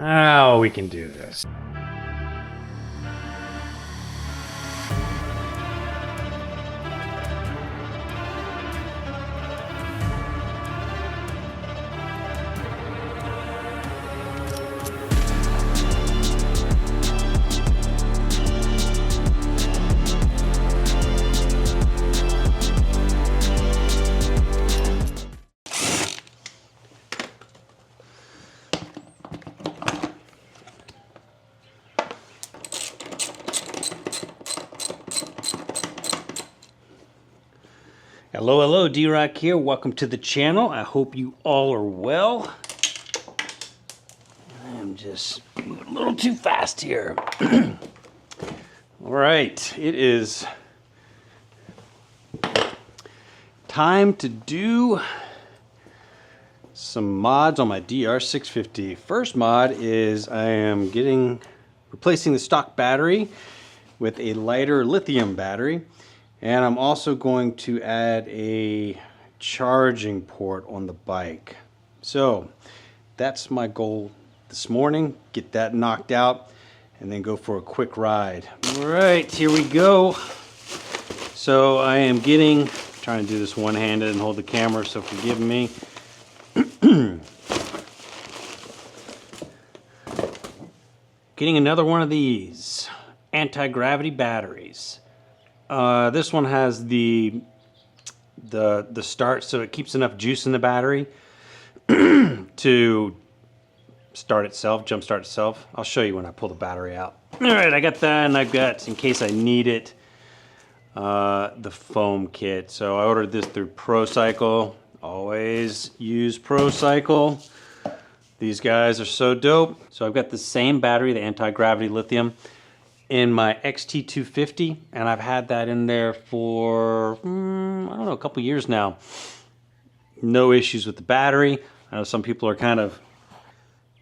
Oh, we can do this. Hello, D-Rock here. Welcome to the channel. I hope you all are well. I'm just moving a little too fast here. All right, it is time to do some mods on my DR650. First mod is I am replacing the stock battery with a lighter lithium battery. And I'm also going to add a charging port on the bike. So that's my goal this morning. Get that knocked out and then go for a quick ride. All right, here we go. So I am trying to do this one-handed and hold the camera, so forgive me. Getting another one of these anti-gravity batteries. This one has the start, so it keeps enough juice in the battery to start itself, jump start itself. I'll show you when I pull the battery out. All right, I got that, and I've got, in case I need it, the foam kit. So I ordered this through ProCycle. Always use ProCycle. These guys are so dope. So I've got the same battery, the anti-gravity lithium, in my XT250, and I've had that in there for, I don't know, a couple years now. No issues with the battery. I know some people are kind of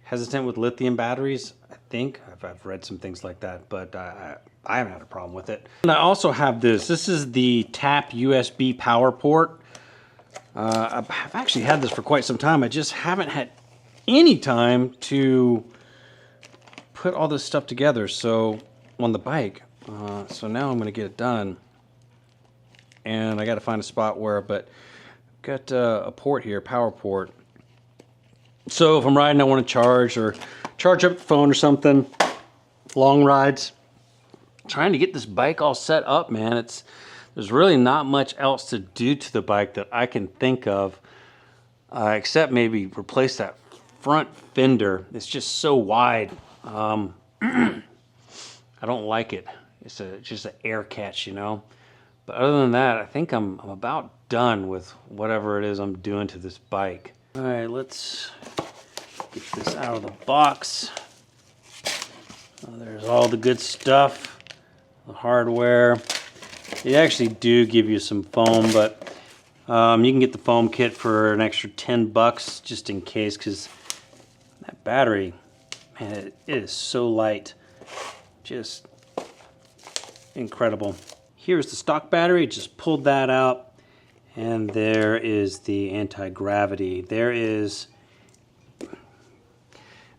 hesitant with lithium batteries, I think. I've read some things like that, but I haven't had a problem with it. And I also have this. This is the tap USB power port. I've actually had this for quite some time. I just haven't had any time to put all this stuff together. So on the bike, so now I'm going to get it done, and I got to find a spot but got a port here, power port. So if I'm riding, I want to charge up the phone or something. Long rides, trying to get this bike all set up, man. There's really not much else to do to the bike that I can think of, except maybe replace that front fender. It's just so wide. I don't like it. It's just an air catch, you know. But other than that, I think I'm about done with whatever it is I'm doing to this bike. All right, let's get this out of the box. There's all the good stuff, the hardware. They actually do give you some foam, but you can get the foam kit for an extra 10 bucks just in case, because that battery, man, it is so light. Just incredible. Here's the stock battery. Just pulled that out, and there is the anti-gravity. There is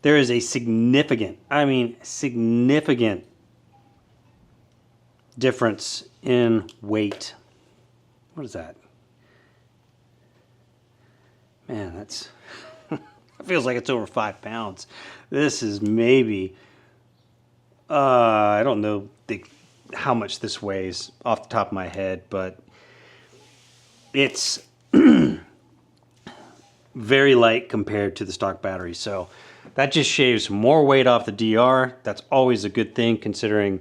a significant, I mean significant difference in weight. What is that? Man, that's it feels like it's over 5 pounds. This is maybe I don't know how much this weighs off the top of my head, but it's very light compared to the stock battery. So that just shaves more weight off the DR. That's always a good thing, considering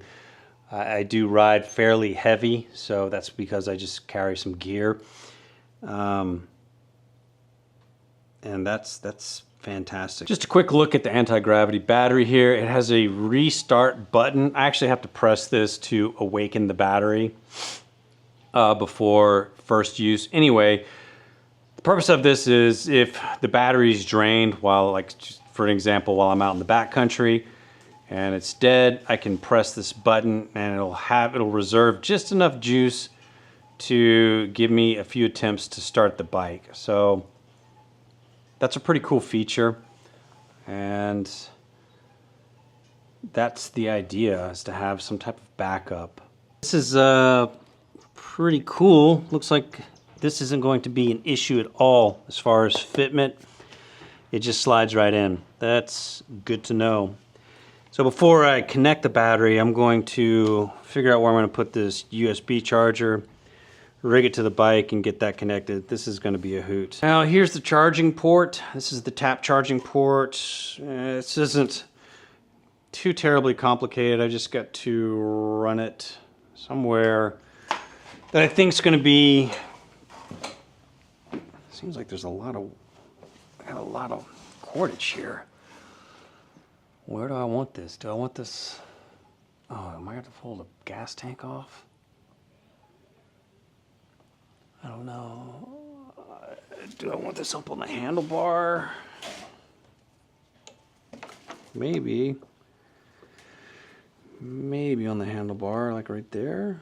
I do ride fairly heavy. So that's because I just carry some gear. And that's fantastic. Just a quick look at the anti-gravity battery here. It has a restart button. I actually have to press this to awaken the battery before first use. Anyway, the purpose of this is if the battery is drained while, like for an example, while I'm out in the backcountry and it's dead, I can press this button and it'll reserve just enough juice to give me a few attempts to start the bike. So that's a pretty cool feature, and that's the idea, is to have some type of backup. This is pretty cool. Looks like this isn't going to be an issue at all as far as fitment. It just slides right in. That's good to know. So before I connect the battery, I'm going to figure out where I'm going to put this USB charger, rig it to the bike, and get that connected. This is going to be a hoot. Now here's the charging port. This is the tap charging port. This isn't too terribly complicated. I just got to run it somewhere that I think is going to be. Seems like there's a lot of cordage here. Where do I want this? Do I want this? Oh, am I going to pull the gas tank off? I don't know. Do I want this up on the handlebar? Maybe on the handlebar, like right there.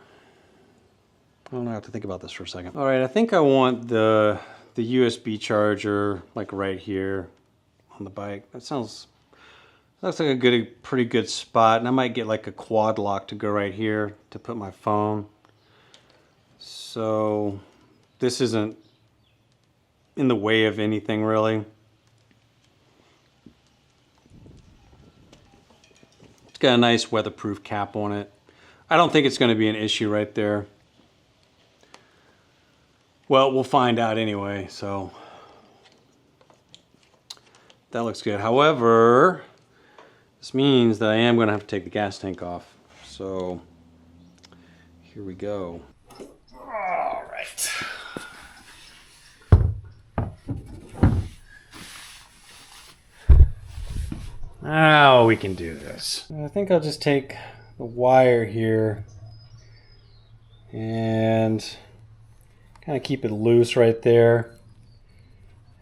I don't know, I have to think about this for a second. All right, I think I want the USB charger like right here on the bike. That looks like a pretty good spot, and I might get like a quad lock to go right here to put my phone. So this isn't in the way of anything really. It's got a nice weatherproof cap on it. I don't think it's going to be an issue right there. Well, we'll find out anyway, so that looks good. However, this means that I am going to have to take the gas tank off. So here we go. All right. Now we can do this. I think I'll just take the wire here and kind of keep it loose right there.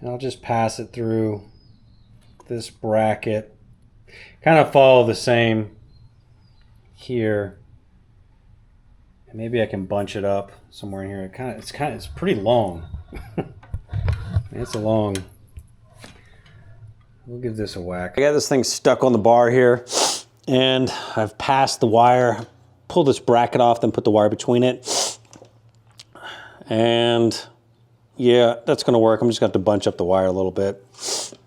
And I'll just pass it through this bracket. Kind of follow the same here. And maybe I can bunch it up somewhere in here. It's pretty long. It's a long. We'll give this a whack. I got this thing stuck on the bar here, and I've passed the wire, pulled this bracket off, then put the wire between it. And yeah, that's gonna work. I'm just gonna have to bunch up the wire a little bit.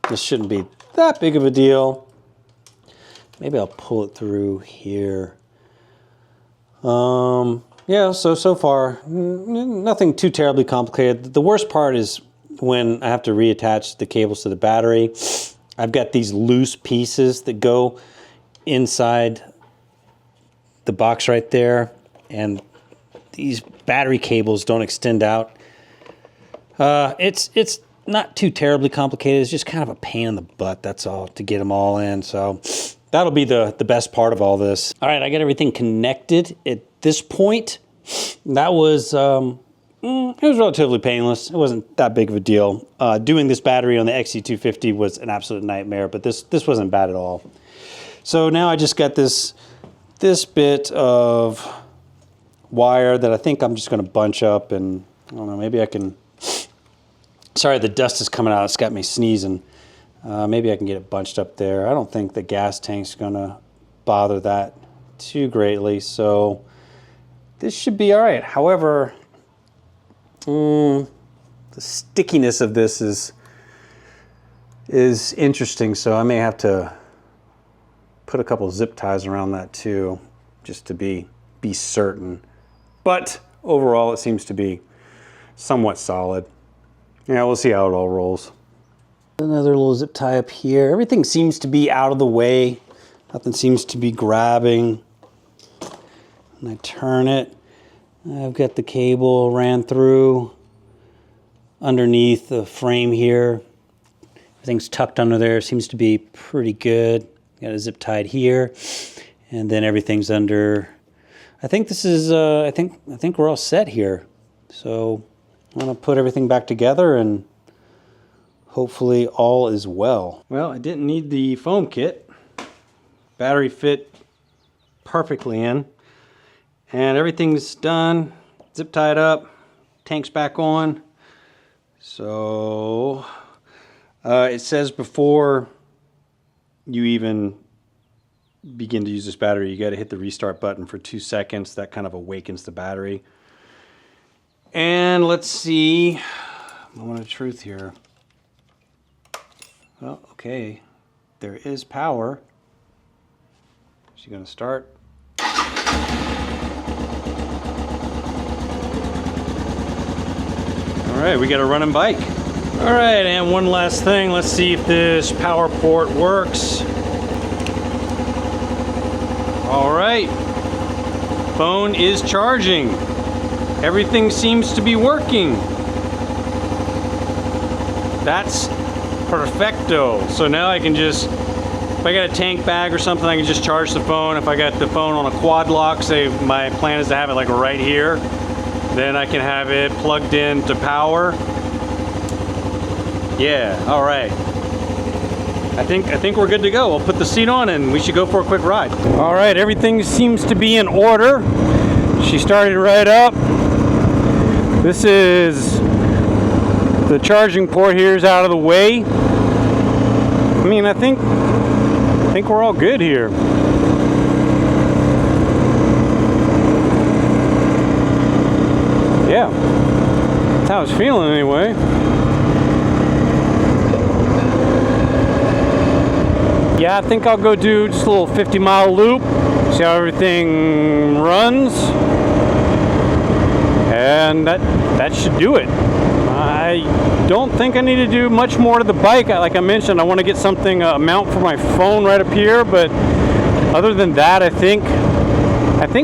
This shouldn't be that big of a deal. Maybe I'll pull it through here. Yeah, so far, nothing too terribly complicated. The worst part is when I have to reattach the cables to the battery. I've got these loose pieces that go inside the box right there, and these battery cables don't extend out. It's not too terribly complicated. It's just kind of a pain in the butt, that's all, to get them all in. So that'll be the best part of all this. All right, I got everything connected at this point. That was, it was relatively painless. It wasn't that big of a deal. Doing this battery on the XC250 was an absolute nightmare, but this wasn't bad at all. So now I just got this bit of wire that I think I'm just gonna bunch up, and I don't know, maybe I can, sorry, the dust is coming out, it's got me sneezing. Maybe I can get it bunched up there. I don't think the gas tank's gonna bother that too greatly, so this should be all right. However, the stickiness of this is interesting, so I may have to put a couple zip ties around that too, just to be certain. But overall, it seems to be somewhat solid. Yeah, we'll see how it all rolls. Another little zip tie up here. Everything seems to be out of the way. Nothing seems to be grabbing. And I turn it. I've got the cable ran through underneath the frame here. Everything's tucked under there. Seems to be pretty good. Got a zip tied here, and then everything's under. I think this is. I think we're all set here. So I'm gonna put everything back together, and hopefully all is well. Well, I didn't need the foam kit. Battery fit perfectly in. And everything's done, zip tied up, tank's back on. So it says before you even begin to use this battery, you got to hit the restart button for 2 seconds. That kind of awakens the battery. And let's see, moment of truth here. Well, okay, there is power. Is she gonna start? All right, we got a running bike. All right, and one last thing. Let's see if this power port works. All right, phone is charging. Everything seems to be working. That's perfecto. So now I can just, if I got a tank bag or something, I can just charge the phone. If I got the phone on a quad lock, say my plan is to have it like right here, then I can have it plugged in to power. Yeah, all right. I think we're good to go. We'll put the seat on and we should go for a quick ride. All right, everything seems to be in order. She started right up. This is the charging port here is out of the way. I mean, I think we're all good here. Yeah, that's how I was feeling anyway. Yeah, I think I'll go do just a little 50-mile loop, see how everything runs, and that should do it. I don't think I need to do much more to the bike. Like I mentioned, I want to get something, a mount for my phone right up here, but other than that, I think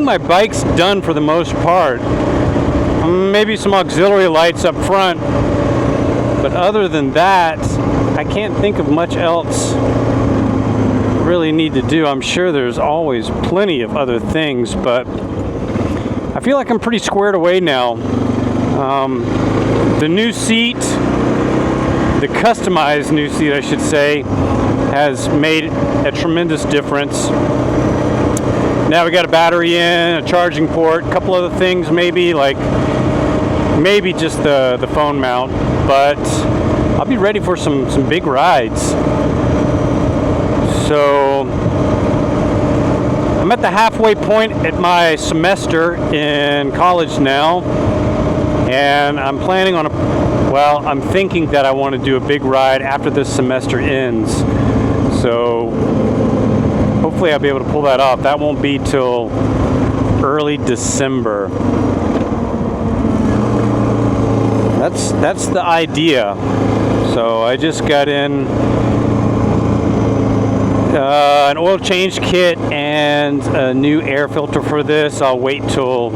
my bike's done for the most part. Maybe some auxiliary lights up front, but other than that, I can't think of much else I really need to do. I'm sure there's always plenty of other things, but I feel like I'm pretty squared away now. The new seat, the customized new seat, I should say, has made a tremendous difference. Now we got a battery in, a charging port, a couple other things maybe, like maybe just the phone mount, but I'll be ready for some big rides. So I'm at the halfway point at my semester in college now, and I'm planning on I'm thinking that I want to do a big ride after this semester ends. So hopefully I'll be able to pull that off. That won't be till early December. That's the idea. So I just got in an oil change kit and a new air filter for this. I'll wait till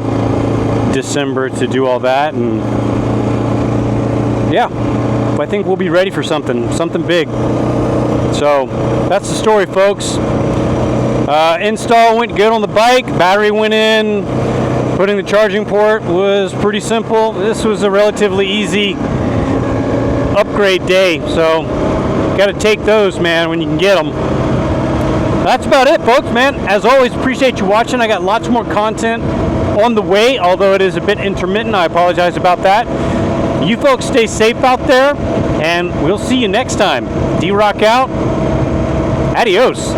December to do all that, and yeah, I think we'll be ready for something big. So that's the story, folks. Install went good on the bike. Battery went in. Putting the charging port was pretty simple. This was a relatively easy upgrade day, so got to take those, man, when you can get them. That's about it, folks, man. As always, appreciate you watching. I got lots more content on the way, although it is a bit intermittent. I apologize about that. You folks stay safe out there, and we'll see you next time. D-Rock out. Adios.